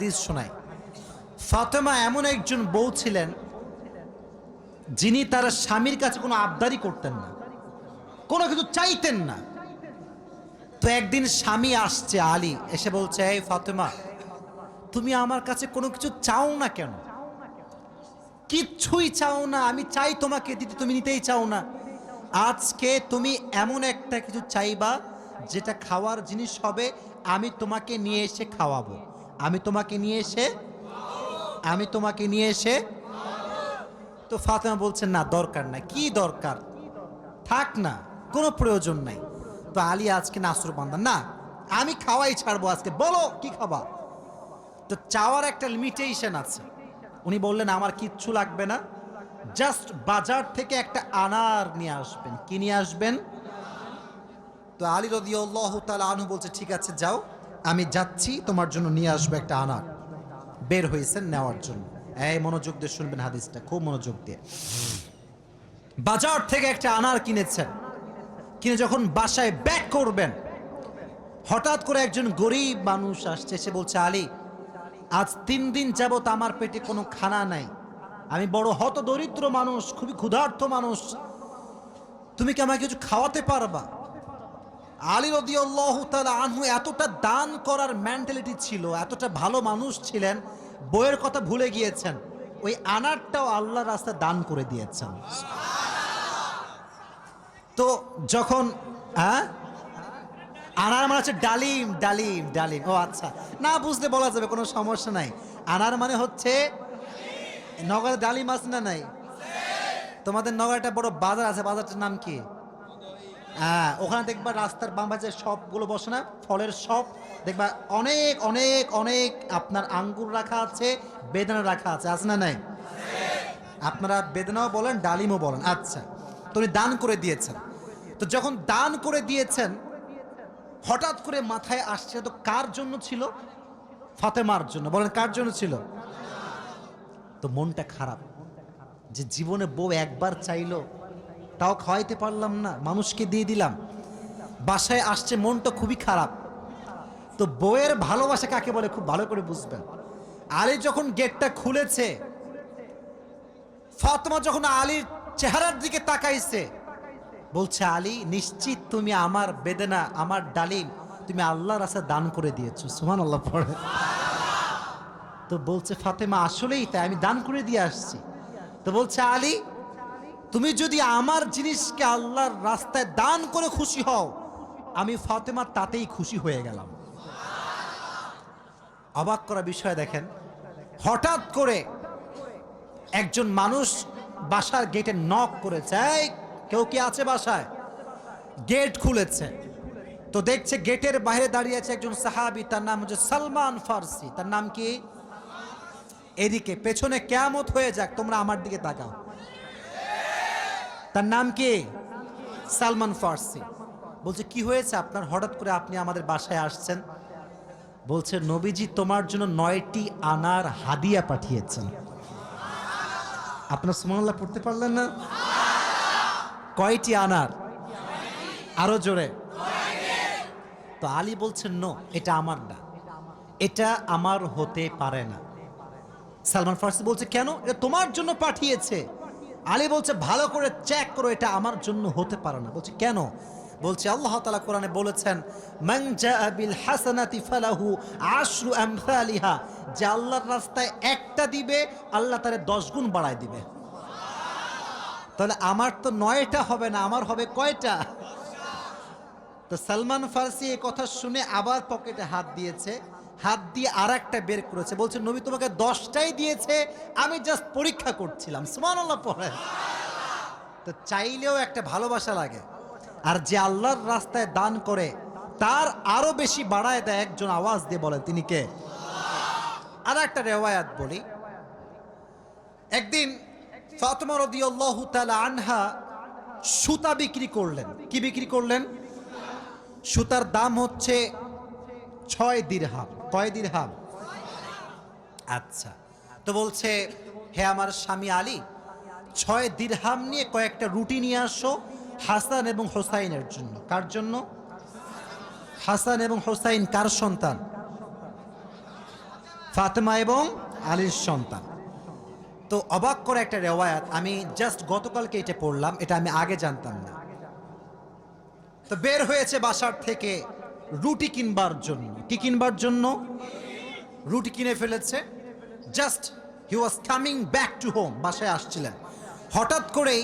হাদিস শোনায়। ফাতেমা এমন একজন বউ ছিলেন যিনি তার স্বামীর কাছে কোনো আবদারি করতেন না, কোনো কিছু চাইতেন না। তো একদিন স্বামী আসছে, আলী এসে বলছে, এই ফাতেমা, তুমি আমার কাছে কোনো কিছু চাও না কেন? কিচ্ছুই চাও না, আমি চাই তোমাকে দিতে, তুমি নিতেই চাও না। আজকে তুমি এমন একটা কিছু চাইবা যেটা খাওয়ার জিনিস হবে, আমি তোমাকে নিয়ে এসে খাওয়াবো, আমি তোমাকে নিয়ে এসে। তো ফাতেমা বলছেন, না দরকার নাই। কি দরকার, থাক না, কোনো প্রয়োজন নাই। তো আলী আজকে নাসর বান্দা, না আমি খাওয়াই ছাড়বো আজকে, বলো কি খাবা। তো চাওয়ার একটা লিমিটেশন আছে। উনি বললেন, আমার কিচ্ছু লাগবে না, জাস্ট বাজার থেকে একটা আনার নিয়ে আসবেন। কি নিয়ে আসবেন? তো আলী রাদিয়াল্লাহু তাআলা আনহু বলছে, ঠিক আছে যাও, আমি যাচ্ছি, তোমার জন্য নিয়ে আসবো একটা আনার। বের হয়েছেন নেওয়ার জন্য। এই মনোযোগ দিয়ে শুনবেন হাদিসটা, খুব মনোযোগ দিয়ে। বাজার থেকে একটা আনার কিনেছেন, কিনে যখন বাসায় ব্যাক করবেন, হঠাৎ করে একজন গরিব মানুষ আসছে, সে বলছে, আলী, আজ 3 দিন যাবত আমার পেটে কোনো খানা নাই, আমি বড় হতদরিদ্র মানুষ, খুবই ক্ষুধার্ত মানুষ, তুমি কি আমাকে কিছু খাওয়াতে পারবা? আলী রাদিয়াল্লাহু তাআলা আনহু এতটা দান করার মেন্টালিটি ছিল, এতটা ভালো মানুষ ছিলেন, বইয়ের কথা ভুলে গিয়েছেন, ওই আনারটাও আল্লাহর রাস্তায় দান করে দিয়েছেন। তো যখন আনার মানে হচ্ছে ডালিম, ডালিম, ডালিম। ও আচ্ছা, না বুঝতে বলা যাবে, কোনো সমস্যা নাই। আনার মানে হচ্ছে, নগরে ডালিম আছে না নাই? তোমাদের নগরে একটা বড় বাজার আছে, বাজারটার নাম কি? ওখানে দেখবা রাস্তার বাম পাশে শপগুলো বসে না, ফলের শপ, দেখবা অনেক অনেক অনেক আপনার আঙ্গুর রাখা আছে, বেদানা রাখা আছে, আছে না নাই? আপনারা বেদানাও বলেন, ডালিমও বলেন। আচ্ছা, তো উনি দান করে দিয়েছেন। তো যখন দান করে দিয়েছেন, হঠাৎ করে মাথায় আসছে, তো কার জন্য ছিল? ফাতেমার জন্য। বলেন, কার জন্য ছিল? তো মনটা খারাপ যে জীবনে বউ একবার চাইলো, তাও খাওয়াইতে পারলাম না, মানুষকে দিয়ে দিলাম। বাসায় আসছে, মনটা খুবই খারাপ। তো বউয়ের ভালোবাসা কাকে বলে খুব ভালো করে বুঝবেন। আলী যখন গেটটা খুলেছে, ফাতেমা যখন আলীর চেহারার দিকে তাকাইছে, বলছে, আলী, নিশ্চিত তুমি আমার বেদনা, আমার ডালিম তুমি আল্লাহর রাস্তায় দান করে দিয়েছো। সুবহানাল্লাহ পড়ে। তো বলছে ফাতেমা, আসলেই তাই, আমি দান করে দিয়ে আসছি। তো বলছে, আলী, তুমি যদি আমার জিনিসকে আল্লাহর রাস্তায় দান করে খুশি হও, আমি ফাতেমা তাতেই খুশি হয়ে গেলাম। অবাক করা বিষয় দেখেন, হঠাৎ করে একজন মানুষ বাসার গেটে নক করেছে, এই কেউ কি আছে বাসায়? গেট খুলেছে, তো দেখছে গেটের বাইরে দাঁড়িয়ে আছে একজন সাহাবী, তার নাম হচ্ছে সালমান ফারসি। তার নাম কি? এদিকে পেছনে কিয়ামত হয়ে যাক, তোমরা আমার দিকে তাকাও। তার নাম কি? সালমান ফারসি। বলছে, কি হয়েছে আপনার, হঠাৎ করে আপনি আমাদের বাসায় আসছেন? বলছে, নবীজি তোমার জন্য 9টি আনার হাদিয়া পাঠিয়েছেন। আপনার সুবহানাল্লাহ পড়তে পারলেন না? কয়টি আনার? আরো জোরে। তো আলী বলছেন, নো, এটা আমার না, এটা আমার হতে পারে না। সালমান ফারসি বলছে, কেন? এটা তোমার জন্য পাঠিয়েছে। আলী বলছে, ভালো করে চেক করো, এটা আমার জন্য হতে পারে না। বলছে, কেন? বলছে, আল্লাহ তাআলা কোরআনে বলেছেন, মান জাআ বিল হাসানাতি ফালাহু আশরু আমসালিহা, যে আল্লাহর রাস্তায় একটা দিবে, আল্লাহ তারে 10 গুণ বাড়ায় দিবে। তাহলে আমার তো 9টা হবে না, আমার হবে কয়টা? তো সালমান ফারসি এই কথা শুনে আবার পকেটে হাত দিয়েছে, হাত দিয়ে আর একটা বের করেছে, বলছে, নবী তোমাকে 10টাই দিয়েছে, আমি জাস্ট পরীক্ষা করছিলাম। সুবহানাল্লাহ পড়ে। তো চাইলেও একটা ভালোবাসা লাগে, আর যে আল্লাহর রাস্তায় দান করে তার আরো বেশি বাড়ায় দেয়। একজন আওয়াজ দিয়ে বলেন, তিনি কে? আর একটা রেওয়ায়াত বলি, একদিন ফাতেমা রাদিয়াল্লাহু তাআলা আনহা সুতা বিক্রি করলেন। কি বিক্রি করলেন? সুতার দাম হচ্ছে 6 দিরহাম। কয় দিরহাম? আচ্ছা, তো বলছে, হে আমার স্বামী আলী, 6 দিরহাম নিয়ে কয়েকটা রুটি নিয়ে আসো হাসান এবং হোসাইনের জন্য। কার জন্য? হাসান এবং হোসাইন কার সন্তান? ফাতেমা এবং আলীর সন্তান। তো অবাক করে একটা রেওয়ায়াত, আমি জাস্ট গতকালকে এটা পড়লাম, এটা আমি আগে জানতাম না। তো বের হয়েছে বাসার থেকে রুটি কিনবার জন্য। কি কিনবার জন্য? রুটি কিনে ফেলেছে। Just he was coming back to home, বাসায় আসছিলেন। হঠাৎ করেই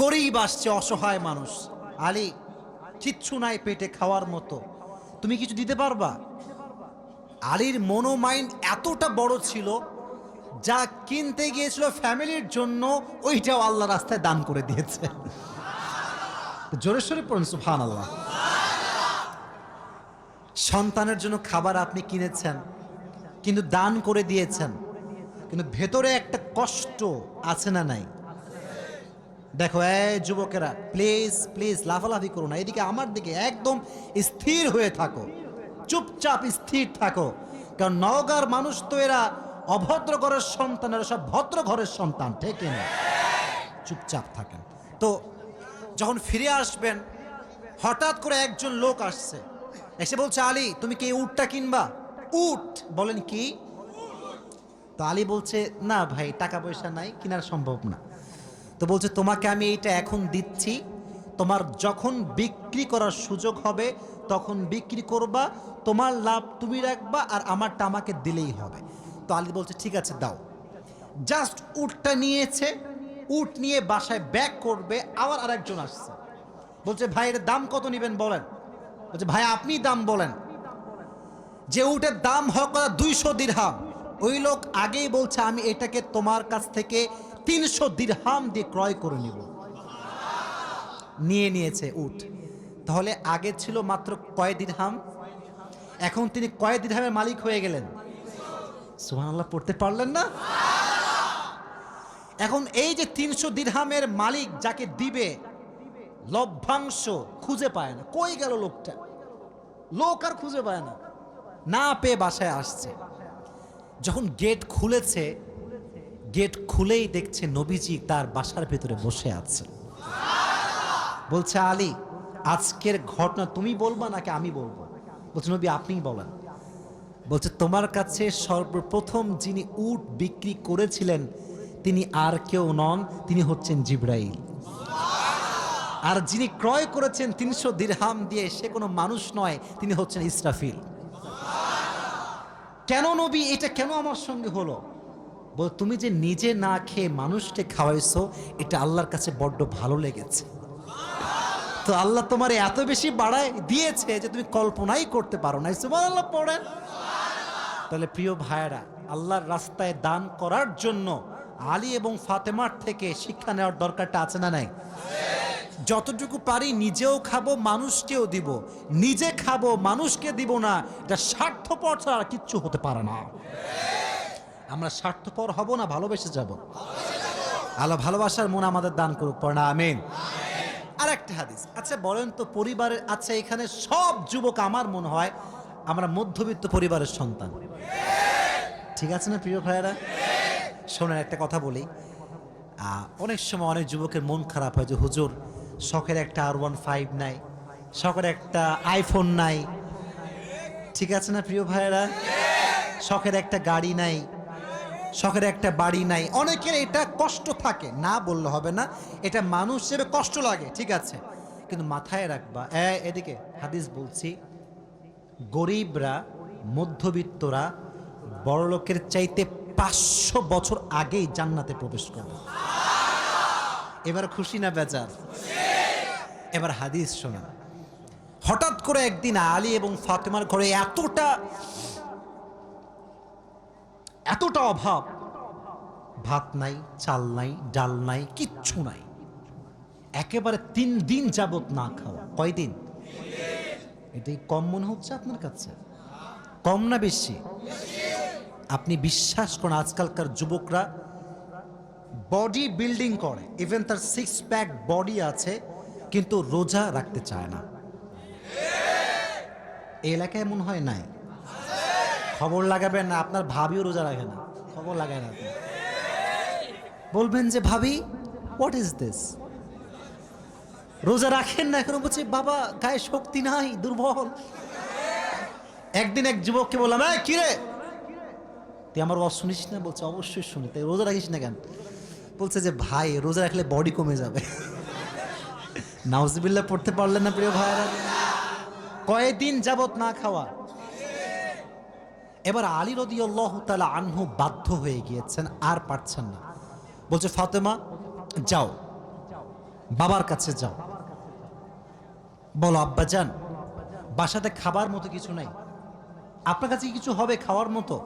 গরিব আসছে, অসহায় মানুষ। আলী, কিচ্ছু নাই পেটে খাওয়ার মতো, তুমি কিছু দিতে পারবা? আলীর মনোমাইন্ড এতটা বড় ছিল, যা কিনতে গিয়েছিল ফ্যামিলির জন্য ওইটাও আল্লাহ রাস্তায় দান করে দিয়েছে। জোরে সোরে পড়ুন সুবহানাল্লাহ। সন্তানের জন্য খাবার আপনি কিনেছেন, কিন্তু দান করে দিয়েছেন, কিন্তু ভেতরে একটা কষ্ট আছে না নাই? দেখো এই যুবকেরা, প্লিজ প্লিজ লাফালাফি করো না, এদিকে আমার দিকে একদম স্থির হয়ে থাকো, চুপচাপ স্থির থাকো। কারণ নওগাঁর মানুষ তো এরা অভদ্র ঘরের সন্তান, এরা সব ভদ্র ঘরের সন্তান, ঠিক না? চুপচাপ থাকেন। তো যখন ফিরে আসবেন, হঠাৎ করে একজন লোক আসছে, এসে বলছে, আলী তুমি কি উটটা কিনবা? উট? বলেন কি? তো আলী বলছে, না ভাই, টাকা পয়সা নাই, কেনার সম্ভব না। তো বলছে, তোমাকে আমি এইটা এখন দিচ্ছি, তোমার যখন বিক্রি করার সুযোগ হবে তখন বিক্রি করবা, তোমার লাভ তুমি রাখবা, আর আমারটা আমাকে দিলেই হবে। তো আলী বলছে, ঠিক আছে দাও। জাস্ট উটটা নিয়েছে, উট নিয়ে বাসায় ব্যাক করবে, আবার আরেকজন আসছে, বলছে, ভাই এর দাম কত নেবেন বলেন? বলছে, ভাই আপনি দাম বলেন। যে উটের দাম হক 200 দিরহাম, ওই লোক আগেই বলছে, আমি এটাকে তোমার কাছ থেকে 300 দিরহাম দিয়ে ক্রয় করে নিব। নিয়ে নিয়েছে উট। তাহলে আগে ছিল মাত্র কয় দিরহাম, এখন তিনি কয় দিরহামের মালিক হয়ে গেলেন? সুবহানাল্লাহ পড়তে পারলেন না? এখন এই যে 300 দিরহামের মালিক যাকে দিবে, লভ্যাংশ খুঁজে পায় না। কই গেল লোকটা? লোক আর খুঁজে পায় না, না পেয়ে বাসায় আসছে। যখন গেট খুলেছে, গেট খুলেই দেখছে নবীজি তার বাসার ভেতরে বসে আছে। বলছে, আলী আজকের ঘটনা তুমি বলবা নাকি আমি বলবো? বলছে, নবী আপনিই বলেন। বলছে, তোমার কাছে সর্বপ্রথম যিনি উট বিক্রি করেছিলেন তিনি আর কেউ নন, তিনি হচ্ছেন জিবরাইল। আর যিনি ক্রয় করেছেন 300 দিরহাম দিয়ে, সে কোনো মানুষ নয়, তিনি হচ্ছেন ইসরাফিল। কেন নবী, এটা কেন আমার সঙ্গে হলো? বল, তুমি যে নিজে না খেয়ে মানুষকে খাওয়াইছো, এটা আল্লাহর কাছে বড্ড ভালো লেগেছে। তো আল্লাহ তোমার এত বেশি বাড়ায় দিয়েছে যে তুমি কল্পনাই করতে পারো না। সুবহানাল্লাহ পড়েন। তাহলে প্রিয় ভাইয়েরা, আল্লাহর রাস্তায় দান করার জন্য আলী এবং ফাতেমার থেকে শিক্ষা নেওয়ার দরকারটা আছে না নাই? যতটুকু পারি নিজেও খাবো, মানুষকেও দিব। নিজে খাবো, মানুষকে দিব না, এটা স্বার্থপর ছাড়া কিচ্ছু হতে পারে না। আমরা স্বার্থপর হব না, ভালোবেসে যাব। আল্লাহ ভালোবাসার মন আমাদের দান করুক, পড়না আমিন। আর একটা হাদিস, আচ্ছা বলেন তো পরিবারের, আচ্ছা এখানে সব যুবক আমার মনে হয় আমরা মধ্যবিত্ত পরিবারের সন্তান, ঠিক আছে না প্রিয় ভাইয়েরা? শোনেন একটা কথা বলি, অনেক সময় অনেক যুবকের মন খারাপ হয় যে হুজুর শখের একটা R15 নাই, শখের একটা আইফোন নাই, ঠিক আছে না প্রিয় ভাইয়েরা? শখের একটা গাড়ি নাই, শখের একটা বাড়ি নাই। অনেকের এটা কষ্ট থাকে, না বললে হবে না, এটা মানুষ হিসেবে কষ্ট লাগে, ঠিক আছে, কিন্তু মাথায় রাখবা, এদিকে হাদিস বলছি, গরিবরা, মধ্যবিত্তরা বড়লোকের চাইতে 500 বছর আগেই জান্নাতে প্রবেশ করবে। এবার খুশি না বেজার? এবার হাদিস শোনা। হঠাৎ করে একদিন আলী এবং ফাতেমার ঘরে এতটা অভাব, ভাত নাই, চাল নাই, ডাল নাই, কিচ্ছু নাই, একেবারে 3 দিন যাবত না খাওয়া। কয়দিন? এটাই কম মনে হচ্ছে আপনার কাছে? কম না বেশি? আপনি বিশ্বাস করেন, আজকালকার যুবকরা বডি বিল্ডিং করে, ইভেন তার 6 প্যাক বডি আছে, কিন্তু রোজা রাখতে চায় না। এই এলাকায় মনে হয় নাই? খবর লাগাবেন না, আপনার ভাবিও রোজা রাখে না, খবর লাগায় না। বলবেন যে ভাবি হোয়াট ইজ দিস, রোজা রাখেন না এখন? বলছি বাবা গায়ে শক্তি নাই, দুর্বল। একদিন এক যুবককে বললাম, কি রে তুই আমার ওয়াজ শুনিস না? বলছে অবশ্যই শুনি। তাই রোজা রাখিস না কেন? বলছে যে ভাই রোজা রাখলে বডি কমে যাবে। নাউজুবিল্লাহ পড়তে পারলেন না প্রিয় ভাইরা? কয়েকদিন যাবত না খাওয়া। এবার আলী রাদিয়াল্লাহু তাআলা আনহু বাধ্য হয়ে গিয়েছেন, আর পারছেন না। বলছে ফাতেমা যাও, বাবার কাছে যাও, বলো আব্বাজান বাসাতে খাবার মতো কিছু নাই, আপনার কাছে কিছু হবে খাওয়ার মতো?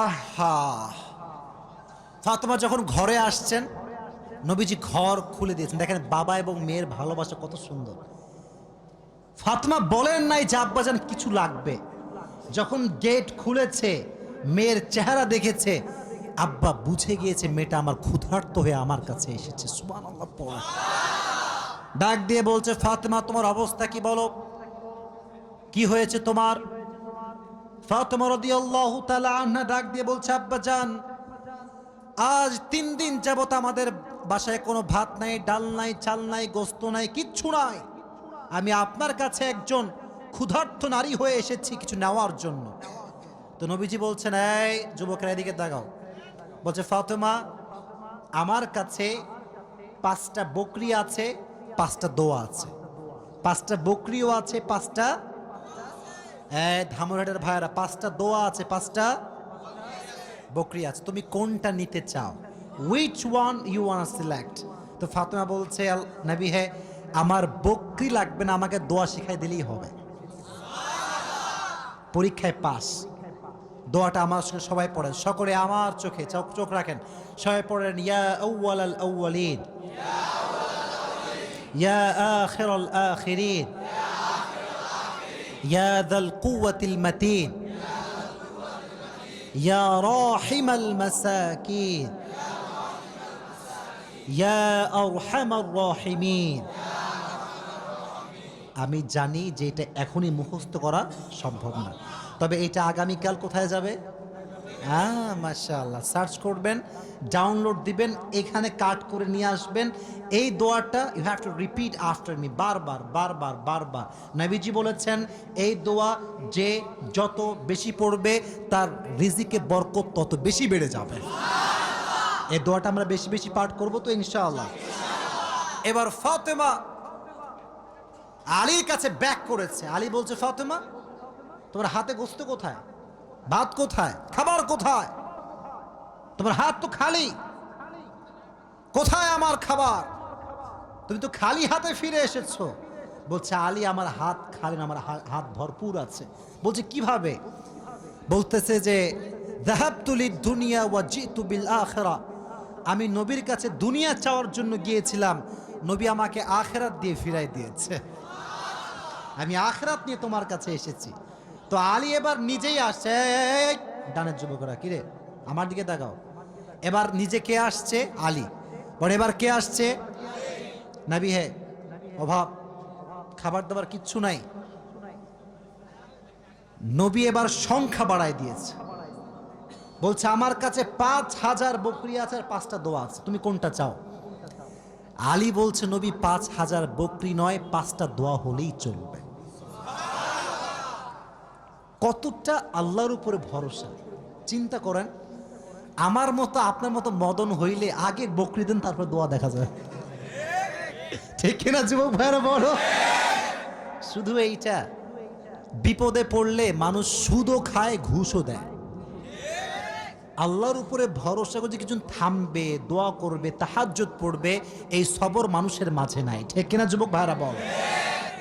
আহা, ফাতেমা যখন ঘরে আসছেন, নবীজি ঘর খুলে দিয়েছেন। দেখেন বাবা এবং মেয়ের ভালোবাসা কত সুন্দর। ফাতেমা বলেন নাই যে আব্বাজান কিছু লাগবে। যখন গেট খুলেছে, মেয়ের চেহারা দেখেছে, আব্বা বুঝে গিয়েছে মেয়েটা আমার ক্ষুধার্ত হয়ে আমার কাছে এসেছে। সুবহানাল্লাহ পড়া। ডাক দিয়ে বলছে ফাতেমা তোমার অবস্থা কি বলো, কি হয়েছে তোমার? ফাতেমা রাদিয়াল্লাহু তাআলা আনহা ডাক দিয়ে বলছে আব্বাজান আজ 3 দিন যাবত আমাদের বাসায় কোনো ভাত নাই, ডাল নাই, চাল নাই, গোস্ত নাই, কিচ্ছু নাই। আমি আপনার কাছে একজন ক্ষুধার্ত নারী হয়ে এসেছি কিছু নেওয়ার জন্য। তো নবীজি বলছেন এই যুবকেরা এদিকে তাকাও। বলছে ফাতেমা আমার কাছে 5টা বকরি আছে, 5টা দোয়া আছে। 5টা বকরিও আছে, 5টা ধামরাটের ভাইয়েরা 5টা দোয়া আছে, 5টা বকরি আছে। তুমি কোনটা নিতে চাও? Which one you want select? তো ফাতেমা বলছে নবী হে আমার বকরি লাগবে না, আমাকে দোয়া শিখাই দিলেই হবে। পরীক্ষায় পাস। দোয়াটা আমার সঙ্গে সবাই পড়েন, সকলে আমার চোখে চোখ রাখেন, সবাই পড়েন ইয়া আউয়ালাল আউয়ালিন ইয়া আখিরাল আখিরিন ইয়া যাল কুওয়াতিল মাতিন ইয়া রাহিমাল মাসাকিন ইয়া আরহামার রাহিমিন। আমি জানি যে এটা এখনই মুখস্থ করা সম্ভব না, তবে এটা আগামীকাল কোথায় যাবে? মাশাআল্লাহ, সার্চ করবেন, ডাউনলোড দিবেন, এখানে কাট করে নিয়ে আসবেন। এই দোয়াটা you have to repeat after me, বারবার বারবার বারবার। নবীজি বলেছেন এই দোয়া যে যত বেশি পড়বে তার রিজিকে বরকত তত বেশি বেড়ে যাবে। এই দোয়াটা আমরা বেশি বেশি পাঠ করব তো ইনশাআল্লাহ। এবার ফাতেমা আলীর কাছে ব্যাক করেছে। আলী বলছে ফাতেমা তোমার হাতে গোস্ত কোথায়, ভাত কোথায়, খাবার কোথায়? তোমার হাত তো খালি, কোথায় আমার খাবার? তুমি তো খালি হাতে ফিরে এসেছো। বলছে আলী আমার হাত খালি না, আমার হাত ভরপুর আছে। বলছে কিভাবে? বলতেছে যে যাহাবতু লিদ-দুনিয়া ওয়া জিতু বিল আখিরা, আমি নবীর কাছে দুনিয়া চাওয়ার জন্য গিয়েছিলাম, নবী আমাকে আখিরাত দিয়ে ফিরাই দিয়েছে। আমি আখিরাত নিয়ে তোমার কাছে এসেছি। তো আলী এবার নিজেই আসছে। ডানের যুবকরা কিরে আমার দিকে তাকাও। এবার নিজে কে আসছে? আলী। পরে এবার কে আসছে? নবী হে অভাব, খাবার দাবার কিচ্ছু নাই। নবী এবার সংখ্যা বাড়ায় দিয়েছে। বলছে আমার কাছে 5000 বকরি আছে আর 5টা দোয়া আছে, তুমি কোনটা চাও? আলী বলছে নবী 5000 বকরি নয়, 5টা দোয়া হলেই চলবে। কতটা আল্লাহর উপরে ভরসা চিন্তা করেন। আমার মতো আপনার মতো মদন হইলে আগে বকরি দেন, তারপর দোয়া দেখা যায়। ঠিক কিনা যুবক ভাইরা বড়? শুধু এইটা, বিপদে পড়লে মানুষ সুদও খায়, ঘুষও দেয়। আল্লাহর উপরে ভরসা করে কিছু থামবে, দোয়া করবে, তাহাজ্জুদ পড়বে, এই সবর মানুষের মাঝে নাই। ঠিক কিনা যুবক ভাইরা বল?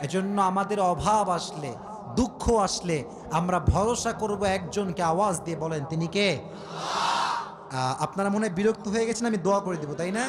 এজন্য আমাদের অভাব আসলে, দুঃখ আসলে আমরা ভরসা করব একজনকে। আওয়াজ দিয়ে বলেন তিনি কে? আপনারা মনে হয় বিরক্ত হয়ে গেছেন, আমি দোয়া করে দিব, তাই না?